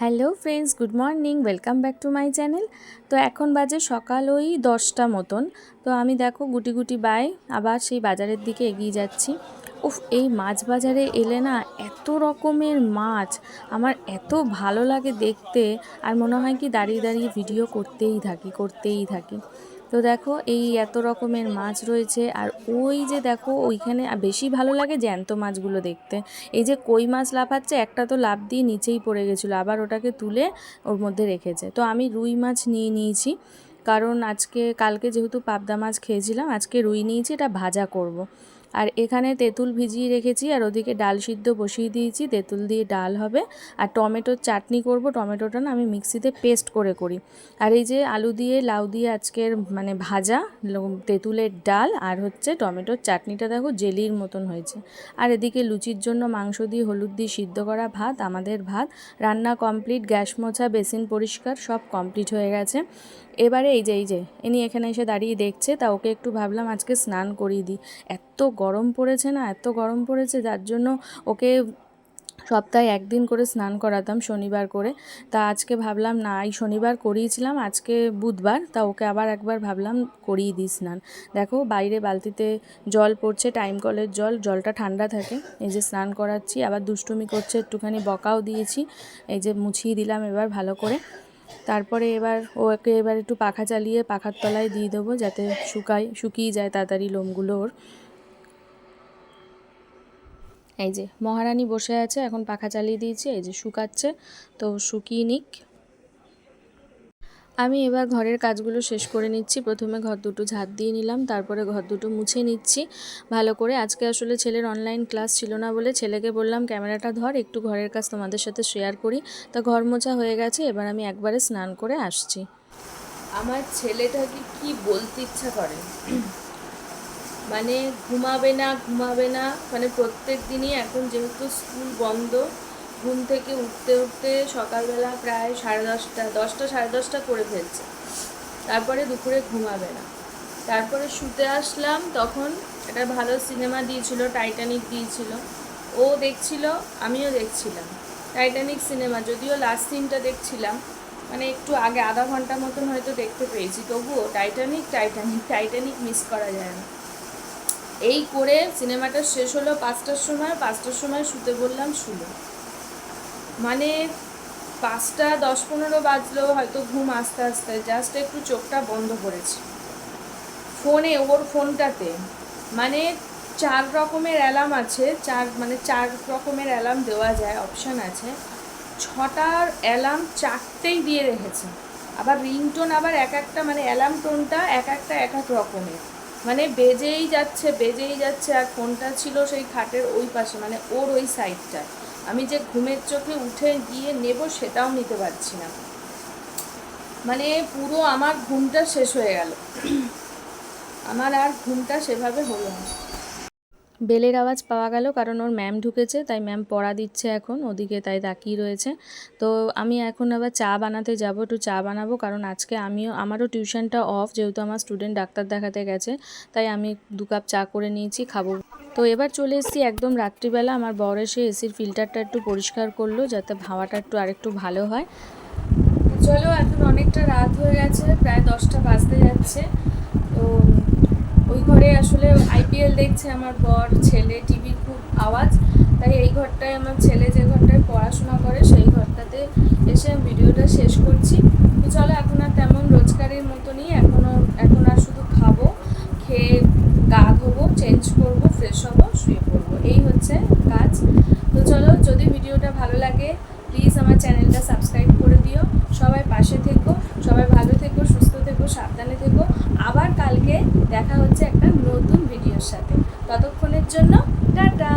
Hello friends, good morning, welcome back to my channel. তো এখন বাজে সকাল ওই 10টা মতন। তো আমি দেখো গুটি গুটি আবার সেই বাজারের দিকে এগিয়ে যাচ্ছি। এই মাছ বাজারে এলে না এত রকমের মাছ আমার এত ভালো লাগে দেখতে, আর মনে হয় কি দাঁড়িয়ে দাঁড়িয়ে ভিডিও করতেই থাকি। তো দেখো এই এত রকমের মাছ রয়েছে, আর ওই যে দেখো ওইখানে বেশি ভালো লাগে জ্যান্ত মাছগুলো দেখতে। এই যে কই মাছ লাফাচ্ছে, একটা তো লাফ দিয়ে নিচেই পড়ে গেছিলো, আবার ওটাকে তুলে ওর মধ্যে রেখেছে। তো আমি রুই মাছ নিয়েছি, কারণ কালকে যেহেতু পাবদা মাছ খেয়েছিলাম, আজকে রুই নিয়েছি, এটা ভাজা করব। আর এখানে তেঁতুল ভিজিয়ে রেখেছি, আর ওদিকে ডাল সিদ্ধ বসিয়ে দিয়েছি, তেঁতুল দিয়ে ডাল হবে। আর টমেটোর চাটনি করব। টমেটোটা না আমি মিক্সিতে পেস্ট করি। আর এই যে আলু দিয়ে লাউ দিয়ে আজকের মানে ভাজা, তেঁতুলের ডাল, আর হচ্ছে টমেটোর চাটনিটা দেখো জেলির মতন হয়েছে। আর এদিকে লুচির জন্য মাংস দিয়ে হলুদ দিয়ে সিদ্ধ করা ভাত, আমাদের ভাত রান্না কমপ্লিট, গ্যাস মোছা, বেসিন পরিষ্কার, সব কমপ্লিট হয়ে গেছে। এবারে এই যে এনি এখানে এসে দাঁড়িয়ে দেখছে, তা ওকে একটু ভাবলাম আজকে স্নান করিয়ে দিই। এত গরম পড়েছে যার জন্য ওকে সপ্তাহে একদিন করে স্নান করাতাম, শনিবার করে। তা আজকে ভাবলাম না, এই শনিবার করিয়েছিলাম, আজকে বুধবার, তা ওকে আবার একবার ভাবলাম করিয়ে দিই স্নান। দেখো বাইরে বালতিতে জল পড়ছে, টাইম কলের জলটা ঠান্ডা থাকে। এই যে স্নান করাচ্ছি, আবার দুষ্টুমি করছে, একটুখানি বকাও দিয়েছি। এই যে মুছিয়ে দিলাম এবার ভালো করে। তারপরে ওকে একটু পাখা চালিয়ে পাখার তলায় দিয়ে দেবো, যাতে শুকিয়ে যায় তাড়াতাড়ি লোমগুলো ওর। এই যে মহারানী বসে আছে, এখন পাখা চালিয়ে দিয়েছি, এই যে শুকাচ্ছে, তো শুকিয়ে নিক। আমি এবার ঘরের কাজগুলো শেষ করে নিচ্ছি। প্রথমে ঘর দুটো ঝাড় দিয়ে নিলাম, তারপরে ঘর দুটো মুছে নিচ্ছি ভালো করে। আজকে আসলে ছেলের অনলাইন ক্লাস ছিল না বলে ছেলেকে বললাম ক্যামেরাটা ধর, একটু ঘরের কাজ তোমাদের সাথে শেয়ার করি। তা ঘর মোছা হয়ে গেছে, এবার আমি একবারে স্নান করে আসছি। আমার ছেলেটাকে কি বলতে ইচ্ছা করে, মানে ঘুমাবে না, মানে প্রত্যেক দিনই এখন যেহেতু স্কুল বন্ধ, ঘুম থেকে উঠতে সকালবেলা প্রায় 10:30 10:30 করে ফেলছে। তারপরে দুপুরে ঘুমাবে না। তারপরে শুতে আসলাম, তখন একটা ভালো সিনেমা দিয়েছিল, টাইটানিক দিয়েছিল। ও দেখছিল, আমিও দেখছিলাম টাইটানিক সিনেমা। যদিও লাস্ট সিনটা দেখছিলাম, মানে একটু আগে আধা ঘন্টা মতন হয়তো দেখতে পেয়েছি, তবুও টাইটানিক মিস করা যায় না। এই করে সিনেমাটা শেষ হলো 5টার সময় শুতে বললাম, শুলো। মানে 5টা 10-15 বাজলো হয়তো, ঘুম আস্তে আস্তে জাস্ট একটু চোখটা বন্ধ করেছি। ওর ফোনটাতে মানে 4 রকমের অ্যালার্ম আছে, 4 রকমের অ্যালার্ম দেওয়া যায়, অপশান আছে। 6টার অ্যালার্ম 4টেই দিয়ে রেখেছে। আবার রিংটোন আবার এক একটা, মানে অ্যালার্ম টোনটা এক একটা এক এক রকমের, মানে বেজেই যাচ্ছে। আর ফোনটা ছিল সেই খাটের ওই পাশে, মানে ওর ওই সাইডটায়। আমি যে ঘুমের চোখে উঠে গিয়ে নেব সেটাও নিতে পারছি না, মানে পুরো আমার ঘুমটা শেষ হয়ে গেল। আমার আর ঘুমটা সেভাবে হলো না। বেলের আওয়াজ পাওয়া গেল, কারণ ওর ম্যাম ঢুকেছে, তাই ম্যাম পড়া দিচ্ছে এখন ওদিকে, তাই তাকিয়ে রয়েছে। তো আমি এখন আবার চা বানাতে যাব, একটু চা বানাবো, কারণ আজকে আমারও টিউশনটা অফ, যেহেতু আমার স্টুডেন্ট ডাক্তার দেখাতে গেছে, তাই আমি 2 কাপ চা করে নিয়েছি, খাবো। তো এবার চলে এসেছি একদম রাত্রিবেলা। আমার বর এসে এসির ফিল্টারটা একটু পরিষ্কার করলো, যাতে হাওয়াটা আরেকটু ভালো হয়। চলো, এখন অনেকটা রাত হয়ে গেছে, প্রায় 10টা বাজতে যাচ্ছে। তো ওই ঘরে আসলে আইপিএল দেখছে আমার বর, ছেলে, টিভির খুব আওয়াজ, তাই এই ঘরটায় আমার ছেলে যে ঘরটায় পড়াশোনা করে সেই ঘরটাতে এসে ভিডিওটা শেষ করছি। তো চলো, এখন আর তেমন রোজগারের মতনই, এখন আর শুধু খাবো, খেয়ে গা ধোবো, চেঞ্জ করবো, ফ্রেশ হবো, শুয়ে পড়বো, এই হচ্ছে কাজ। তো চলো, যদি ভিডিওটা ভালো লাগে প্লিজ আমার চ্যানেলটা সাবস্ক্রাইব করে দিও। সবাই পাশে থেকো, সবাই ভালো থেকো, সুস্থ থেকো, সাবধানে থেকো। আবার কালকে দেখা হচ্ছে একটা নতুন ভিডিওর সাথে। ততক্ষণের জন্য টাটা।